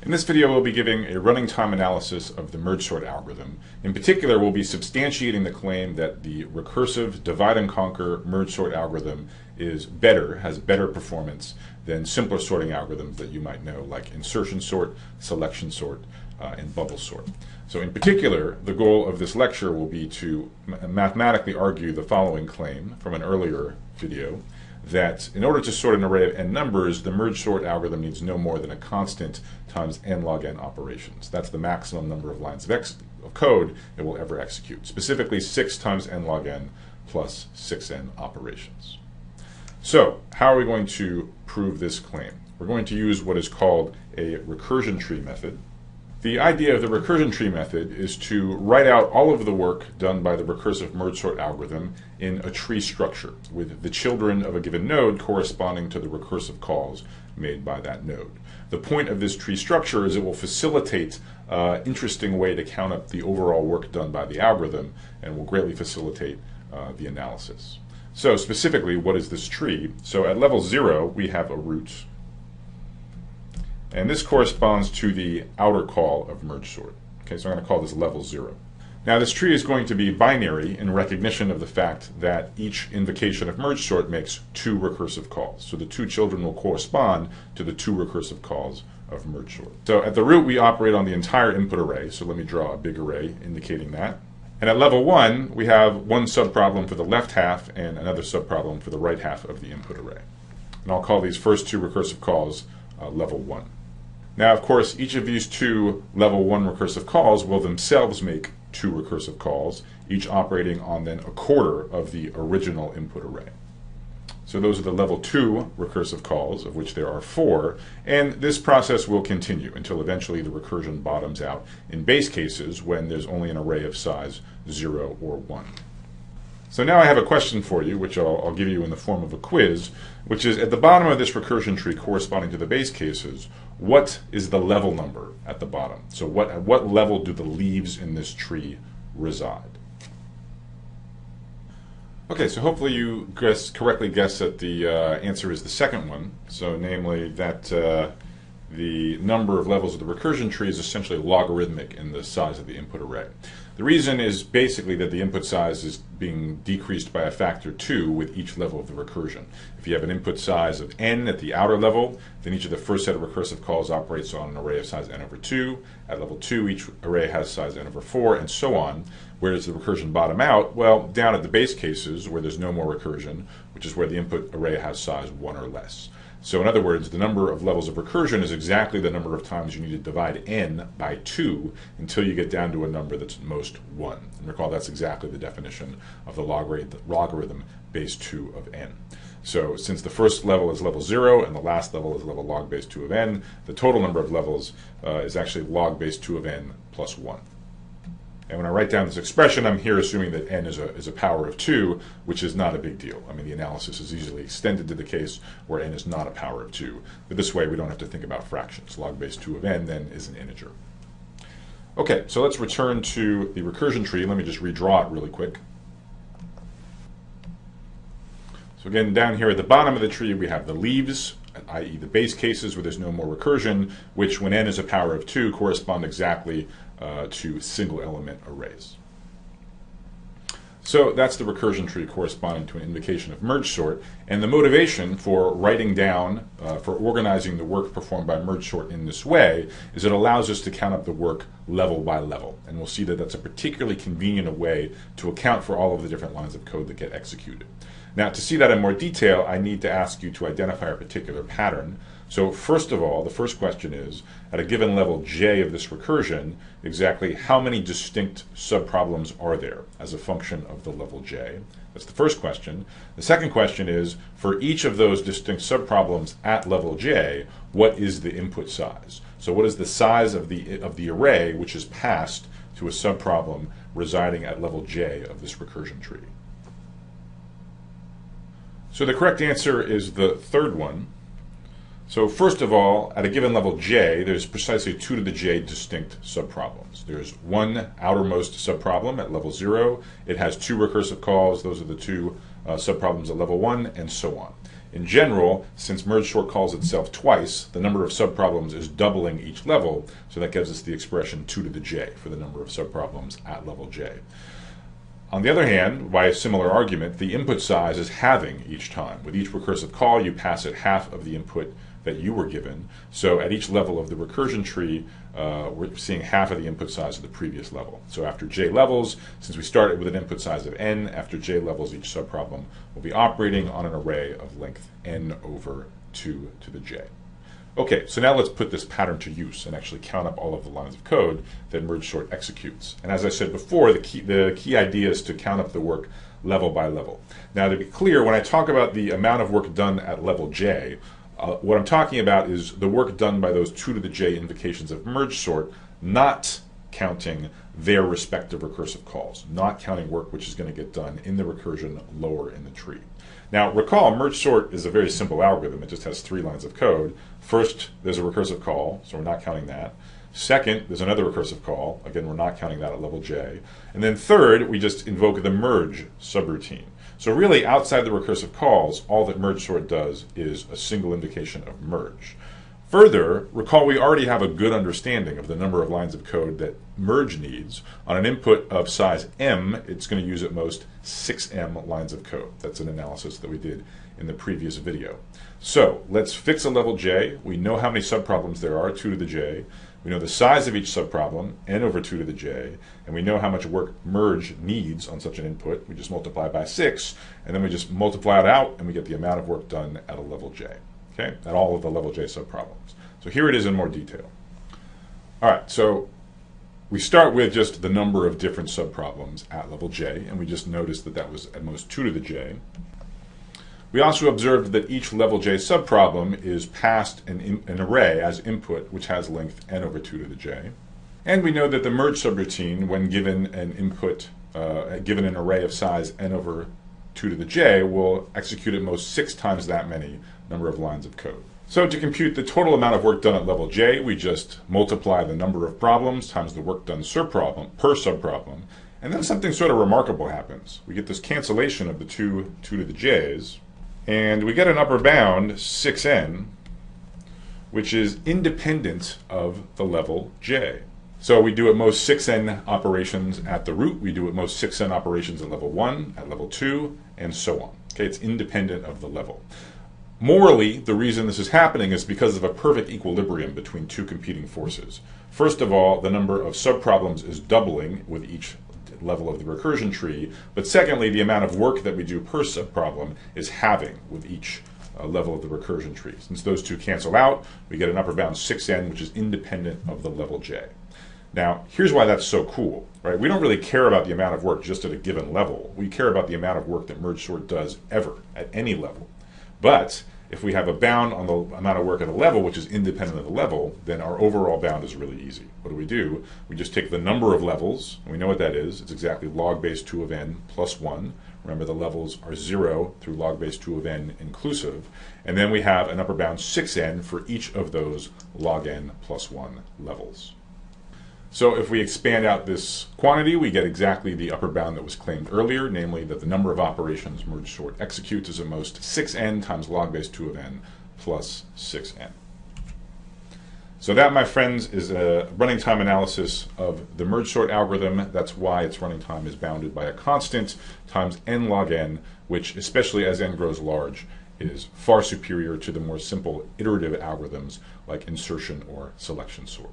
In this video, we'll be giving a running time analysis of the merge sort algorithm. In particular, we'll be substantiating the claim that the recursive divide and conquer merge sort algorithm is better, has better performance than simpler sorting algorithms that you might know, like insertion sort, selection sort, and bubble sort. So in particular, the goal of this lecture will be to mathematically argue the following claim from an earlier video, that in order to sort an array of n numbers, the merge sort algorithm needs no more than a constant times n log n operations. That's the maximum number of lines of code it will ever execute. Specifically 6 times n log n plus 6n operations. So how are we going to prove this claim? We're going to use what is called a recursion tree method. The idea of the recursion tree method is to write out all of the work done by the recursive merge sort algorithm in a tree structure, with the children of a given node corresponding to the recursive calls made by that node. The point of this tree structure is it will facilitate an interesting way to count up the overall work done by the algorithm and will greatly facilitate the analysis. So specifically, what is this tree? So at level 0, we have a root. And this corresponds to the outer call of merge sort. Okay, so I'm going to call this level 0. Now this tree is going to be binary in recognition of the fact that each invocation of merge sort makes 2 recursive calls. So the 2 children will correspond to the 2 recursive calls of merge sort. So at the root we operate on the entire input array. So let me draw a big array indicating that. And at level 1 we have one subproblem for the left half and another subproblem for the right half of the input array. And I'll call these first 2 recursive calls level 1. Now, of course, each of these 2 level 1 recursive calls will themselves make 2 recursive calls, each operating on then a quarter of the original input array. So those are the level 2 recursive calls, of which there are 4, and this process will continue until eventually the recursion bottoms out in base cases when there's only an array of size 0 or 1. So now I have a question for you, which I'll give you in the form of a quiz, which is at the bottom of this recursion tree corresponding to the base cases, what is the level number at the bottom? So at what level do the leaves in this tree reside? Okay, so hopefully you correctly guess that the answer is the second one. So namely that the number of levels of the recursion tree is essentially logarithmic in the size of the input array. The reason is basically that the input size is being decreased by a factor 2 with each level of the recursion. If you have an input size of n at the outer level, then each of the first set of recursive calls operates on an array of size n over 2. At level 2, each array has size n over 4, and so on. Where does the recursion bottom out? Well, down at the base cases where there's no more recursion, which is where the input array has size 1 or less. So in other words, the number of levels of recursion is exactly the number of times you need to divide n by 2 until you get down to a number that's at most 1. And recall that's exactly the definition of the logarithm base 2 of n. So since the first level is level 0 and the last level is level log base 2 of n, the total number of levels is actually log base 2 of n plus 1. And when I write down this expression, I'm here assuming that n is a power of 2, which is not a big deal. I mean, the analysis is easily extended to the case where n is not a power of 2. But this way, we don't have to think about fractions. Log base 2 of n then is an integer. Okay, so let's return to the recursion tree. Let me just redraw it really quick. So again, down here at the bottom of the tree, we have the leaves, i.e. the base cases where there's no more recursion, which when n is a power of 2 correspond exactly to single element arrays. So that's the recursion tree corresponding to an invocation of merge sort, and the motivation for writing down, for organizing the work performed by merge sort in this way is it allows us to count up the work level by level, and we'll see that that's a particularly convenient way to account for all of the different lines of code that get executed. Now, to see that in more detail, I need to ask you to identify a particular pattern. So first of all, the first question is, at a given level j of this recursion, exactly how many distinct subproblems are there as a function of the level j? That's the first question. The second question is, for each of those distinct subproblems at level j, what is the input size? So what is the size of the array which is passed to a subproblem residing at level j of this recursion tree? So the correct answer is the third one. So first of all, at a given level j, there's precisely 2 to the j distinct subproblems. There's one outermost subproblem at level 0. It has 2 recursive calls. Those are the 2 subproblems at level 1, and so on. In general, since merge sort calls itself twice, the number of subproblems is doubling each level, so that gives us the expression 2 to the j for the number of subproblems at level j. On the other hand, by a similar argument, the input size is halving each time. With each recursive call, you pass it half of the input that you were given. So at each level of the recursion tree, we're seeing half of the input size of the previous level. So after j levels, since we started with an input size of n, after j levels, each subproblem will be operating on an array of length n over 2 to the j. Okay, so now let's put this pattern to use and actually count up all of the lines of code that merge sort executes. And as I said before, the key idea is to count up the work level by level. Now, to be clear, when I talk about the amount of work done at level j, what I'm talking about is the work done by those 2 to the j invocations of merge sort, not counting their respective recursive calls, not counting work which is going to get done in the recursion lower in the tree. Now, recall, merge sort is a very simple algorithm. It just has 3 lines of code. First, there's a recursive call, so we're not counting that. Second, there's another recursive call. Again, we're not counting that at level j. And then third, we just invoke the merge subroutine. So really, outside the recursive calls, all that merge sort does is a single invocation of merge. Further, recall we already have a good understanding of the number of lines of code that merge needs. On an input of size m, it's going to use at most 6m lines of code. That's an analysis that we did in the previous video. So let's fix a level j. We know how many subproblems there are, 2 to the j. We know the size of each subproblem, n over 2 to the j, and we know how much work merge needs on such an input. We just multiply by 6, and then we just multiply it out, and we get the amount of work done at a level j. Okay, at all of the level j subproblems. So here it is in more detail. All right, so we start with just the number of different subproblems at level j, and we just noticed that that was at most 2 to the j. We also observed that each level j subproblem is passed an array as input, which has length n over 2 to the j. And we know that the merge subroutine, when given an input, given an array of size n over 2 to the j, will execute at most 6 times that many number of lines of code. So to compute the total amount of work done at level j, we just multiply the number of problems times the work done per subproblem, and then something sort of remarkable happens. We get this cancellation of the 2 to the j's, and we get an upper bound, 6n, which is independent of the level j. So we do at most 6n operations at the root, we do at most 6n operations at level 1, at level 2, and so on. Okay, it's independent of the level. Morally, the reason this is happening is because of a perfect equilibrium between 2 competing forces. First of all, the number of subproblems is doubling with each level of the recursion tree, but secondly, the amount of work that we do per subproblem is halving with each level of the recursion tree. Since those 2 cancel out, we get an upper bound 6n, which is independent of the level j. Now, here's why that's so cool, right? We don't really care about the amount of work just at a given level. We care about the amount of work that merge sort does ever at any level. But if we have a bound on the amount of work at a level which is independent of the level, then our overall bound is really easy. What do? We just take the number of levels, and we know what that is. It's exactly log base 2 of n plus 1. Remember, the levels are 0 through log base 2 of n inclusive. And then we have an upper bound 6n for each of those log n plus 1 levels. So if we expand out this quantity, we get exactly the upper bound that was claimed earlier, namely that the number of operations merge sort executes is at most 6n times log base 2 of n plus 6n. So that, my friends, is a running time analysis of the merge sort algorithm. That's why its running time is bounded by a constant times n log n, which, especially as n grows large, is far superior to the more simple iterative algorithms like insertion or selection sort.